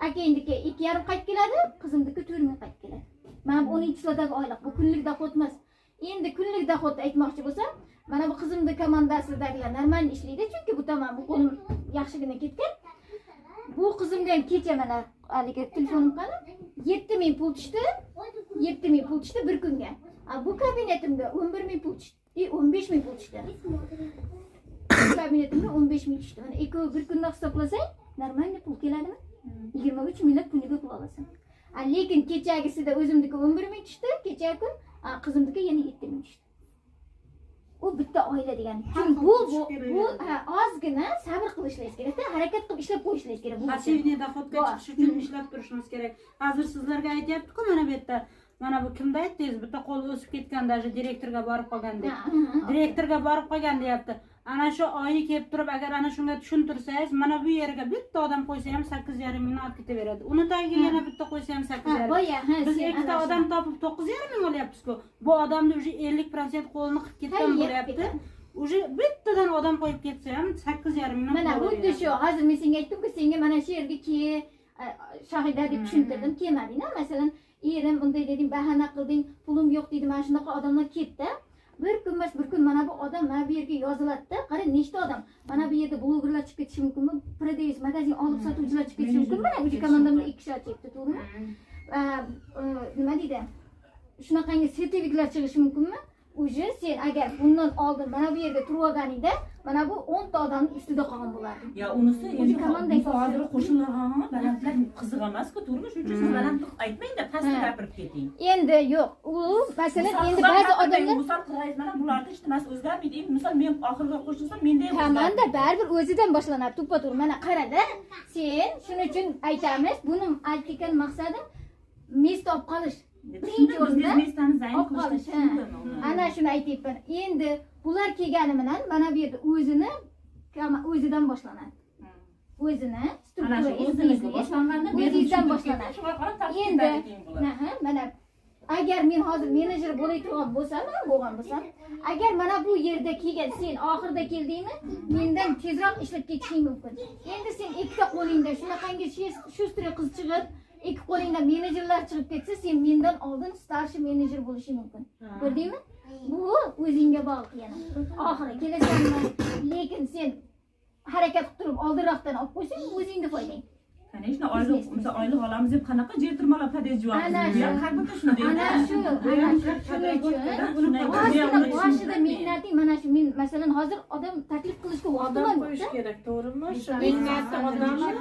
Akangdiki 2,5 qaytib keladi, qizimdiki 4 ming qaytib keladi. Mana bu 10 chiladagi oylik, bu kunlik dohod emas. Endi kunlik dohodni aytmoqchi bo'lsam, mana bu qizimning komandasidagilar normal ishlaydi, chunki bu tamam bu qo'lim yaxshigina ketgan. Bu qizimdan kecha mana haligi telefonim qani 7 ming pul tushdi. 7 ming pul tushdi bir kunga. Bu kabinetimga 11 ming pul tushdi, 15 ming pul tushdi. Kabinetimga 15 ming tushdi. Mana ikkovi bir kunda hisoblasang, normal pul keladimi? 23 minglik kuniga pul olasan. Lekin kechagisida o'zimniki 11 ming tushdi, kecha kun qizimniki yana 7 ming tushdi. U bitta oila degani. Chunki bu ozgina sabr qilishingiz kerak-da, harakat qilib ishlab qo'yishingiz kerak. Pasivniy dohodga chiqish uchun ishlab turishimiz kerak. Hozir sizlarga aytayapti-ku, mana bu yerda mana bu kimda aytdingiz, bitta qo'l o'sib ketgan, даже direktorga borib qolgan deb. Direktorga borib qolgan deyapti. Ana shu oyi kelib turib, agar ana shunga tushuntirsangiz, mana bu yerga bitta odam qo'ysa ham 8,5 mingni olib ketaveradi. Uni tagiga yana bitta qo'ysa ham 8,5. Biz ikkita odam topib 9,5 ming olyapmiz-ku. Bu odamni уже 50% qo'lini qilib ketgan bo'lyapti. Уже bittadan odam qo'yib ketsa ham 8,5 mingdan. Mana xuddi shu, hozir men senga aytdim-ku, senga mana shu yerga Shohida deb tushuntirdim, kelmading-a? Masalan, erim bunday dedim, bahana qilding, pulim yo'q dedi, mana shunaqa odamlar ketdi. Bir kun emas, bir kun mana bu odam mana bu yerga yoziladi-da. Qara, nechta odam? Mana bu yerda blogerlar chiqib ketishi mumkinmi? Prodays magazin olib sotuvchilar chiqib ketishi mumkinmi? Mana bu komandamda 2 kishi chiqibdi, to'g'rimi? Nima deydi? Shunaqangi sertifikatlar chiqishi mumkinmi? Uje sen agar bundan oldin mana bu yerga turib olganingda, mana bu 10 ta odamning ustida qolgan bo'lardi. Ya unisi endi komandang hozir qo'shnilarga balandlar qiziq emas-ku, to'g'rimi? Shuning uchun siz baland aytmang-da, pastga gapirib keting. Endi yo'q. U masalan endi ba'zi odamlar misol qilaysiz, mana bularda hech nimasi o'zgarmaydi. Misol men oxirgi qo'shilsam, menda ham komanda baribir o'zidan boshlanadi, to'ppa-to'g'ri. Mana qarada, sen shuning uchun aytamiz, buni aytgan maqsadim mesni olib qolish. Birinchi o'rinda olib qolish. Ana shuni aytayapman. Endi bular kelgani bilan mana bu yerda o'zidan boshlanadi. O'zini struktura o'zingizdan boshlanadi. Endi mana agar men hozir menejer bo'ladigan bo'lsam, agar mana bu yerda kelgan sen oxirida keldingmi, mendan tezroq ishlab ketishing mumkin. Endi sen ikkita qo'lingda shunaqangi shustri qiz chiqib, ikki qo'lingda menejerlar chiqib ketsa, sen mendan oldin starshi menejer bo'lishing mumkin. Ko'rdingmi? Bu o'zingga bog'liq yana. Oxiri kelasanmi, lekin sen harakat qilib turib oldinroqdan olib qo'ysang, o'zingga foydang. Конечно, oylik olamiz deb qanaqa jertirmalar podejyapmiz. Ana shu, boshida mehnating mana shu. Men masalan hozir odam taklif qilishga vaqtim yo'q. Qo'yish kerak, to'g'rimi? Mehnatni odamlar